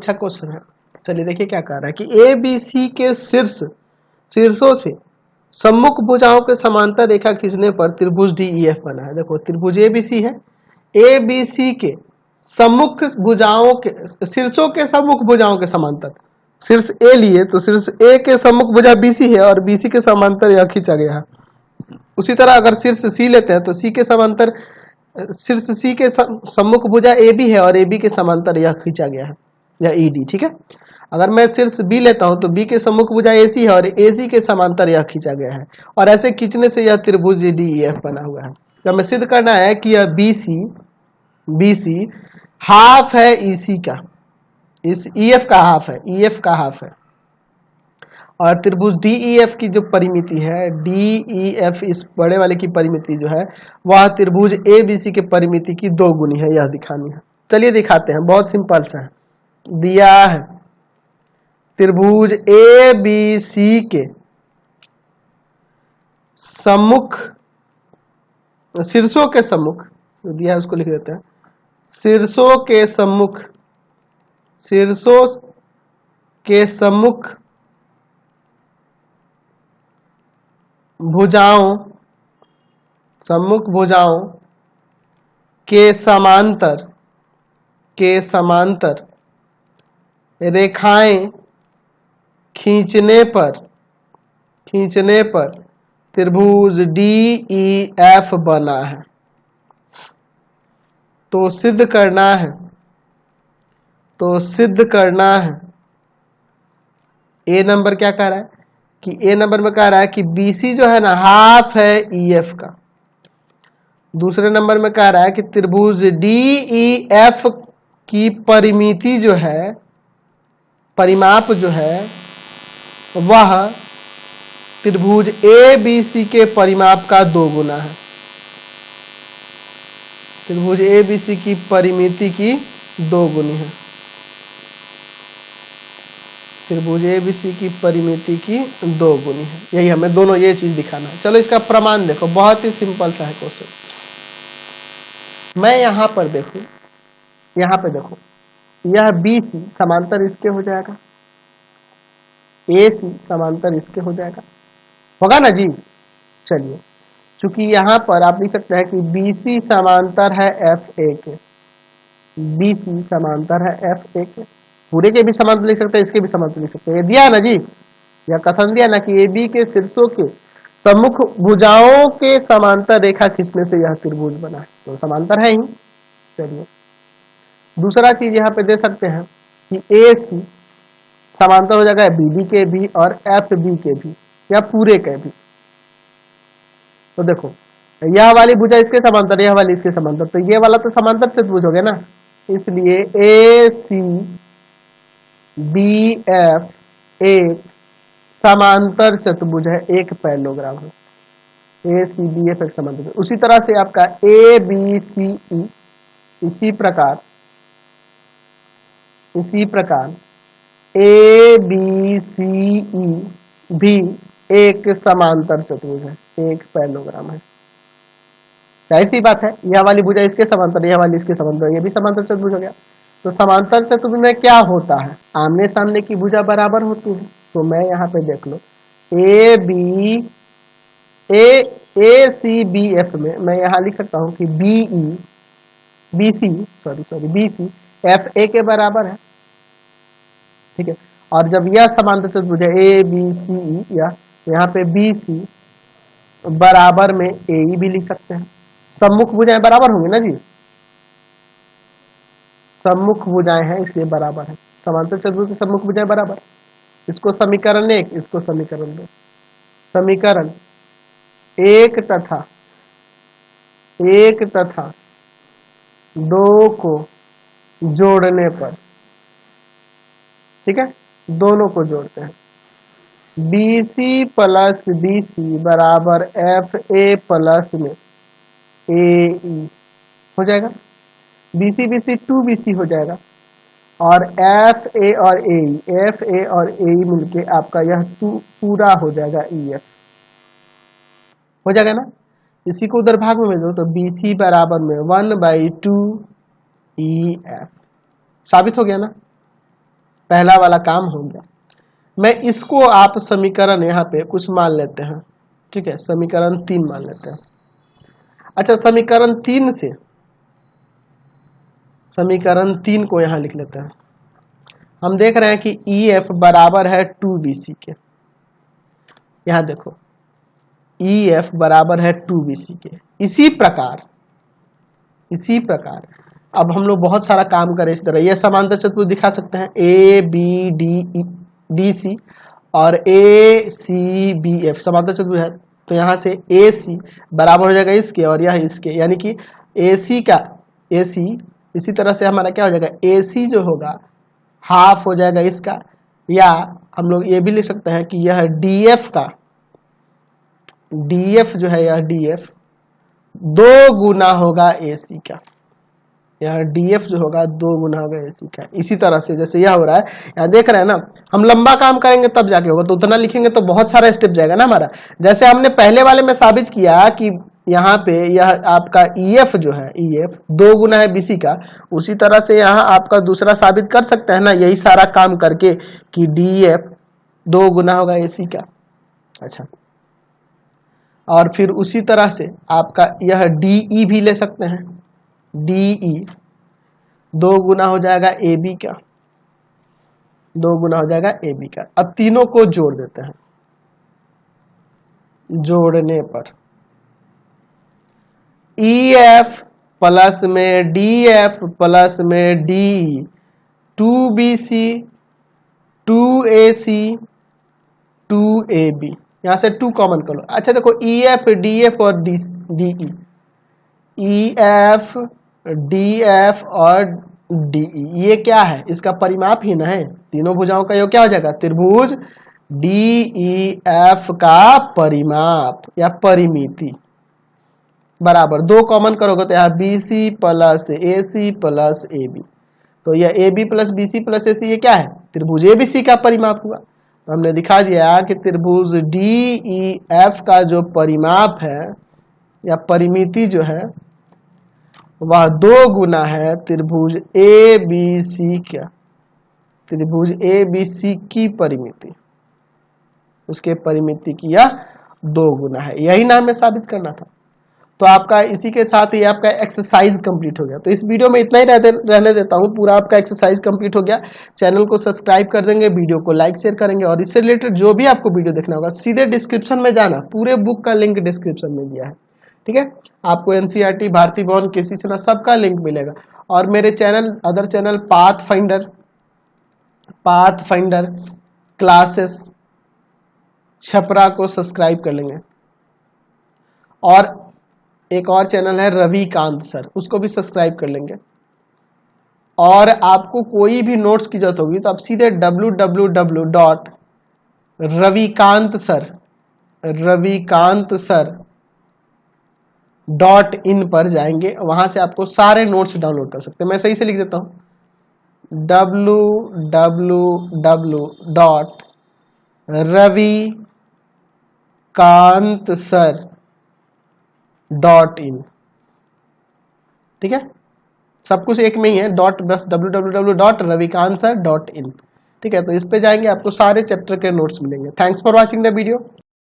अच्छा क्वेश्चन है। चलिए देखिए क्या कह रहा है कि ए बी सी के शीर्षों से सम्मुख भुजाओं के समांतर रेखा खींचने पर त्रिभुज डी ई एफ बना है। देखो त्रिभुज ए बी सी है, ए बी सी के सम्मुख भुजाओं के शीर्षों के सम्मुख भुजाओं के समांतर, शीर्ष ए लिए तो शीर्ष ए के सम्मुख भुजा बीसी है और बीसी के समांतर यह खींचा गया है। उसी तरह अगर शीर्ष सी लेते हैं तो सी के समांतर शीर्ष सी के सम्मुख भुजा ए बी है और ए बी के समांतर यह खींचा गया है या ई डी। ठीक है, अगर मैं शीर्ष बी लेता हूं तो बी के सम्मुख भुजा ए सी है और ए सी के समांतर यह खींचा गया है और ऐसे खींचने से यह त्रिभुज डी ई एफ बना हुआ है। तो हमें सिद्ध करना है कि यह बी सी हाफ है ई सी का, इस ई एफ का हाफ है, ई एफ का हाफ है और त्रिभुज डी ई एफ की जो परिमिति है, डी ई एफ इस बड़े वाले की परिमिति जो है वह त्रिभुज ए बी सी के परिमिति की 2 गुनी है, यह दिखानी है। चलिए दिखाते हैं, बहुत सिंपल सा है। दिया है त्रिभुज ए बी सी के सम्मुख शीर्षों के सम्मुख जो दिया है उसको लिख देते हैं, शीर्षों के सम्मुख भुजाओं के समांतर रेखाएं खींचने पर त्रिभुज डी ई एफ बना है। तो सिद्ध करना है ए नंबर क्या कह रहा है कि ए नंबर में कह रहा है कि बीसी जो है ना हाफ है ई एफ का। दूसरे नंबर में कह रहा है कि त्रिभुज डी ई एफ की परिमिति जो है, परिमाप जो है वह त्रिभुज ए बी सी के परिमाप का 2 गुना है। त्रिभुज ए बी सी की परिमिति की 2 गुनी है, त्रिभुज ए बी सी की परिमिति की 2 गुनी है। यही हमें दोनों ये चीज दिखाना है। चलो इसका प्रमाण देखो, बहुत ही सिंपल सा है क्वेश्चन। मैं यहां पर देखो, यहां पे देखो, यह बी सी समांतर इसके हो जाएगा, ए सी समांतर इसके हो जाएगा, होगा ना जी। चलिए चूंकि यहां पर आप लिख सकते हैं कि बी सी समांतर है एफ ए के, बी सी समांतर है एफ ए के, पूरे के भी समांतर लिख सकते हैं, इसके भी समांतर लिख सकते हैं। ये दिया है ना जी, यह कथन दिया ना कि ए बी के शीर्षों के सम्मुख भुजाओं के समांतर रेखा खींचने से यह त्रिभुज बना है, तो समांतर है ही। चलिए दूसरा चीज यहाँ पे दे सकते हैं कि ए सी समांतर हो जाएगा बी डी के भी और एफ बी के भी या पूरे के भी। तो देखो यह वाली भुजा इसके समांतर, यह वाली इसके समांतर, तो ये वाला तो समांतर चतुर्भुज हो गया ना, इसलिए ए सी बी एफ एक समांतर चतुर्भुज है, एक पैरेललोग्राम है। ए सी बी एफ एक समांतर। उसी तरह से आपका ए बी सी ई इसी प्रकार ए बी सी ई भी एक समांतर चतुर्भुज है, एक पैरेललोग्राम है। जाहिर सी बात है, यह वाली भुजा इसके समांतर, यह वाली इसके समांतर, ये भी समांतर चतुर्भुज हो गया। तो समांतर चतुर्भुज में क्या होता है, आमने सामने की भुजा बराबर होती है। तो मैं यहाँ पे देख लो ए सी बी एफ में मैं यहाँ लिख सकता हूँ कि बी सी एफ ए के बराबर है। ठीक है, और जब यह समांतर चतुर्भुज है ए बी सी ई, या यहाँ पे बी सी बराबर में ए ई भी लिख सकते हैं। सम्मुख भुजाएं बराबर होंगी ना जी, सम्मुख भुजाएं हैं इसलिए बराबर है। समांतर चतुर्भुज की सम्मुख भुजाएं बराबर, इसको समीकरण 1, इसको समीकरण 2। समीकरण 1 तथा 2 को जोड़ने पर, ठीक है, दोनों को जोड़ते हैं, BC प्लस BC बराबर FA प्लस में AE हो जाएगा। BC 2BC हो जाएगा और FA और AE मिलके आपका यह पूरा हो जाएगा EF हो जाएगा ना। इसी को उधर भाग में भेज दो तो BC बराबर में 1/2 EF साबित हो गया ना। पहला वाला काम हो गया। मैं इसको आप समीकरण यहाँ पे कुछ मान लेते हैं, ठीक है, समीकरण 3 मान लेते हैं। अच्छा, समीकरण 3 को यहाँ लिख लेते हैं। हम देख रहे हैं कि EF बराबर है 2BC के। यहाँ देखो EF बराबर है 2BC के। इसी प्रकार अब हम लोग बहुत सारा काम करें इस तरह। यह समांतर चतुर्भुज दिखा सकते हैं ABDC और ACBF समांतर चतुर्भुज है, तो यहाँ से AC बराबर हो जाएगा इसके और यह इसके, यानी कि AC का AC इसी तरह से हमारा क्या हो जाएगा, AC जो होगा हाफ हो जाएगा इसका, या हम लोग ये भी लिख सकते हैं कि यह DF का DF जो है, यह DF 2 गुना होगा AC का। यह DF जो होगा 2 गुना होगा AC का। इसी तरह से जैसे यह हो रहा है, यहाँ देख रहे हैं ना, हम लंबा काम करेंगे तब जाके होगा, तो उतना लिखेंगे तो बहुत सारा स्टेप जाएगा ना हमारा। जैसे हमने पहले वाले में साबित किया कि यहाँ पे यह आपका EF जो है, EF 2 गुना है BC का, उसी तरह से यहाँ आपका दूसरा साबित कर सकते हैं ना, यही सारा काम करके कि DF 2 गुना होगा AC का। अच्छा, और फिर उसी तरह से आपका यह DE भी ले सकते हैं, DE 2 गुना हो जाएगा AB का, 2 गुना हो जाएगा AB का। अब तीनों को जोड़ देते हैं, जोड़ने पर EF प्लस में DF प्लस में DE 2BC 2AC 2AB, यहां से 2 कॉमन कर लो। अच्छा देखो EF DF और DE, EF DF और DE ये क्या है, इसका परिमाप ही ना है। तीनों भुजाओं का योग क्या हो जाएगा, त्रिभुज DEF का परिमाप या परिमिति बराबर 2 कॉमन करोगे तो यहाँ BC plus AC plus AB, तो यह AB plus BC plus AC ये क्या है, त्रिभुज ABC का परिमाप हुआ। तो हमने दिखा दिया कि त्रिभुज DEF का जो परिमाप है या परिमिति जो है वह 2 गुना है त्रिभुज ABC का, त्रिभुज ABC की परिमिति, उसके परिमिति की यह 2 गुना है। यही ना हमें साबित करना था। तो आपका इसी के साथ ही आपका एक्सरसाइज कंप्लीट हो गया। तो इस वीडियो में इतना ही रहने देता हूँ, पूरा आपका एक्सरसाइज कंप्लीट हो गया। चैनल को सब्सक्राइब कर देंगे, वीडियो को लाइक शेयर करेंगे, और इससे रिलेटेड जो भी आपको वीडियो देखना होगा सीधे डिस्क्रिप्शन में जाना, पूरे बुक का लिंक डिस्क्रिप्शन में दिया है, ठीक है। आपको NCERT, भारती भवन, केसी सेना सबका लिंक मिलेगा। और मेरे channel, other channel pathfinder classes Chhapra को सब्सक्राइब कर लेंगे, और एक और चैनल है रविकांत सर, उसको भी सब्सक्राइब कर लेंगे। और आपको कोई भी नोट्स की जरूरत होगी तो आप सीधे www.ravikantsar.in पर जाएंगे, वहां से आपको सारे नोट्स डाउनलोड कर सकते हैं। मैं सही से लिख देता हूं, www.ravikantsar.in, ठीक है, सब कुछ एक में ही है, डॉट बस www.ravikantsar.in, ठीक है। तो इस पे जाएंगे, आपको सारे चैप्टर के नोट्स मिलेंगे। Thanks for watching the video.